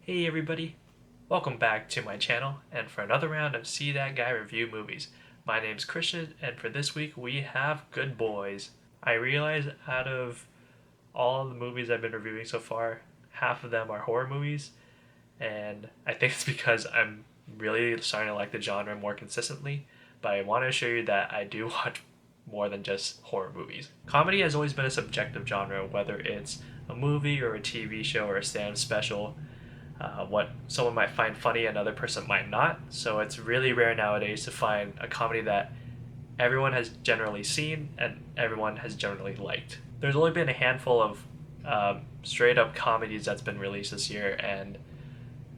Hey everybody, welcome back to my channel and for another round of C.Dat.Guy review movies. My name's Christian and for this week we have Good Boys. I realize out of all the movies I've been reviewing so far, half of them are horror movies, and I think it's because I'm really starting to like the genre more consistently, but I want to assure you that I do watch more than just horror movies. Comedy has always been a subjective genre, whether it's a movie or a TV show or a stand special. What someone might find funny, another person might not. So it's really rare nowadays to find a comedy that everyone has generally seen and everyone has generally liked. There's only been a handful of straight up comedies that's been released this year, and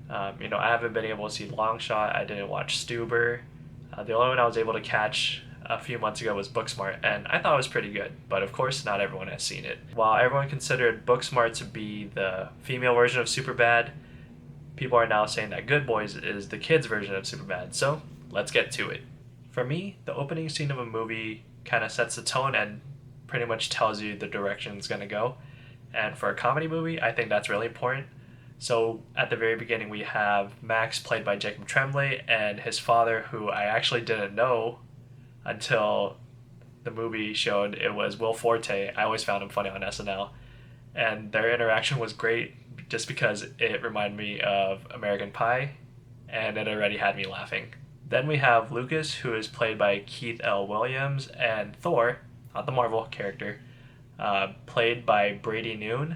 I haven't been able to see Longshot. I didn't watch Stuber. The only one I was able to catch a few months ago was Booksmart, and I thought it was pretty good. But of course, not everyone has seen it. While everyone considered Booksmart to be the female version of Superbad, people are now saying that Good Boys is the kids' version of Superbad. So let's get to it. For me, the opening scene of a movie kind of sets the tone and pretty much tells you the direction it's going to go. And for a comedy movie, I think that's really important. So at the very beginning, we have Max, played by Jacob Tremblay, and his father, who I actually didn't know until the movie showed it was Will Forte. I always found him funny on SNL. And their interaction was great just because it reminded me of American Pie, and it already had me laughing. Then we have Lucas, who is played by Keith L. Williams, and Thor, not the Marvel character, played by Brady Noon,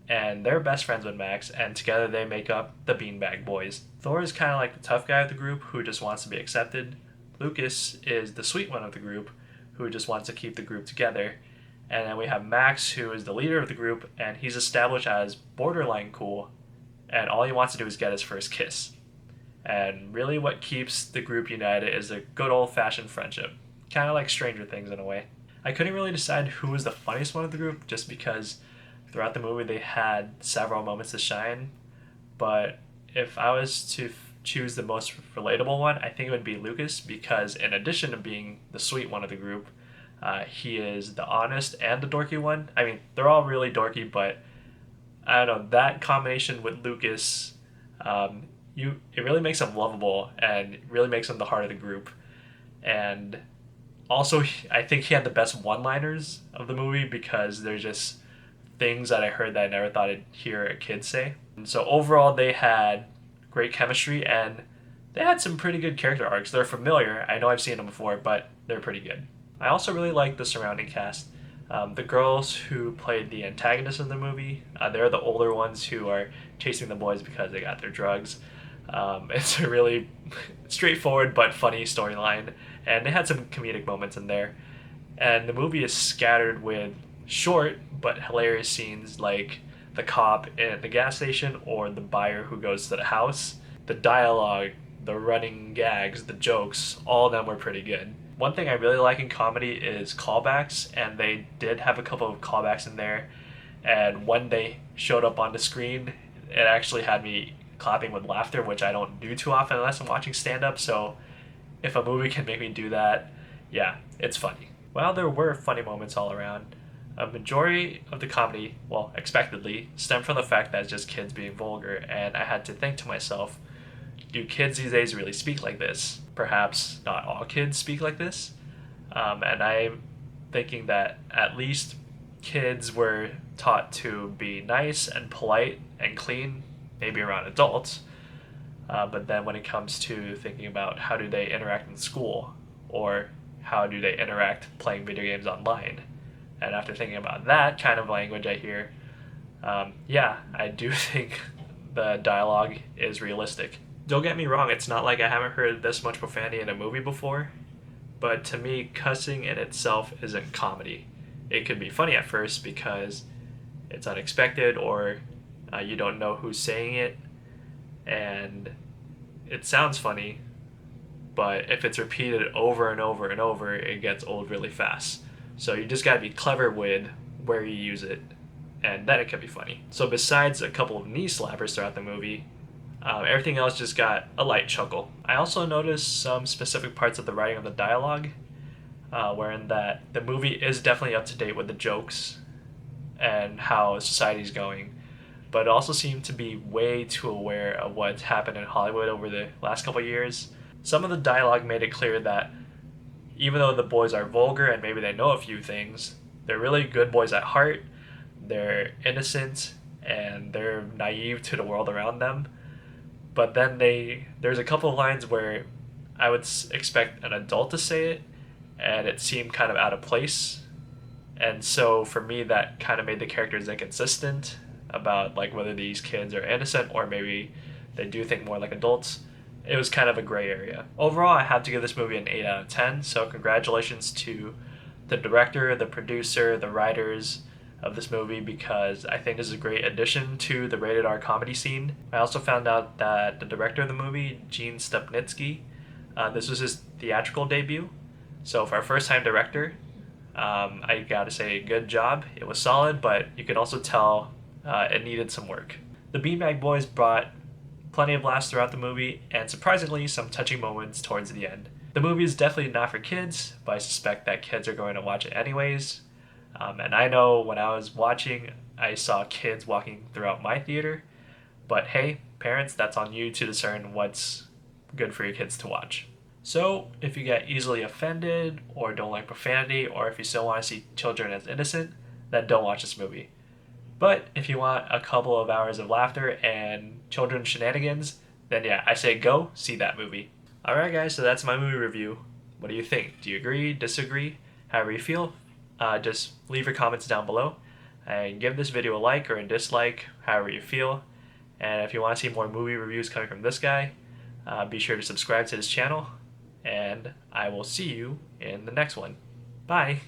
and they're best friends with Max, and together they make up the Beanbag Boys. Thor is kind of like the tough guy of the group who just wants to be accepted. Lucas is the sweet one of the group who just wants to keep the group together. And then we have Max, who is the leader of the group, and he's established as borderline cool, and all he wants to do is get his first kiss. And really what keeps the group united is a good old-fashioned friendship. Kind of like Stranger Things in a way. I couldn't really decide who was the funniest one of the group, just because throughout the movie they had several moments to shine. But if I was to choose the most relatable one, I think it would be Lucas, because in addition to being the sweet one of the group, he is the honest and the dorky one. I mean, they're all really dorky, but I don't know, that combination with Lucas, it really makes him lovable and really makes him the heart of the group. And also, I think he had the best one-liners of the movie because they're just things that I heard that I never thought I'd hear a kid say. And so overall, they had great chemistry and they had some pretty good character arcs. They're familiar. I know I've seen them before, but they're pretty good. I also really like the surrounding cast. The girls who played the antagonists in the movie, they're the older ones who are chasing the boys because they got their drugs. It's a really straightforward but funny storyline, and they had some comedic moments in there. And the movie is scattered with short but hilarious scenes like the cop in the gas station or the buyer who goes to the house. The dialogue, the running gags, the jokes, all of them were pretty good. One thing I really like in comedy is callbacks, and they did have a couple of callbacks in there. And when they showed up on the screen, it actually had me clapping with laughter, which I don't do too often unless I'm watching stand-up. So if a movie can make me do that, yeah, it's funny. While there were funny moments all around, a majority of the comedy, well, expectedly, stemmed from the fact that it's just kids being vulgar, and I had to think to myself, do kids these days really speak like this? Perhaps not all kids speak like this. And I'm thinking that at least kids were taught to be nice and polite and clean, maybe around adults. But then when it comes to thinking about how do they interact in school, or how do they interact playing video games online, and after thinking about that kind of language I hear, yeah, I do think the dialogue is realistic. Don't get me wrong, it's not like I haven't heard this much profanity in a movie before, but to me, cussing in itself isn't comedy. It could be funny at first because it's unexpected, or you don't know who's saying it, and it sounds funny, but if it's repeated over and over and over, it gets old really fast. So you just gotta be clever with where you use it, and then it can be funny. So besides a couple of knee slappers throughout the movie, everything else just got a light chuckle. I also noticed some specific parts of the writing of the dialogue, wherein that the movie is definitely up to date with the jokes and how society's going. but it also seemed to be way too aware of what's happened in Hollywood over the last couple of years. Some of the dialogue made it clear that even though the boys are vulgar and maybe they know a few things, they're really good boys at heart. They're innocent and they're naive to the world around them. But then there's a couple of lines where I would expect an adult to say it, and it seemed kind of out of place. And so for me, that kind of made the characters inconsistent about like whether these kids are innocent or maybe they do think more like adults. It was kind of a gray area. Overall, I have to give this movie an 8 out of 10. So congratulations to the director, the producer, the writers of this movie, because I think this is a great addition to the rated R comedy scene. I also found out that the director of the movie, C.Dat.Guy, this was his theatrical debut. So for a first-time director, I gotta say, good job. It was solid, but you could also tell it needed some work. The Beanbag Boys brought plenty of laughs throughout the movie, and surprisingly, some touching moments towards the end. The movie is definitely not for kids, but I suspect that kids are going to watch it anyways. And I know when I was watching, I saw kids walking throughout my theater. But hey, parents, that's on you to discern what's good for your kids to watch. So, if you get easily offended, or don't like profanity, or if you still want to see children as innocent, then don't watch this movie. But if you want a couple of hours of laughter and children's shenanigans, then yeah, I say go see that movie. Alright guys, so that's my movie review. What do you think? Do you agree, disagree, however you feel? Just leave your comments down below and give this video a like or a dislike, however you feel. And if you want to see more movie reviews coming from this guy, be sure to subscribe to this channel, and I will see you in the next one. Bye!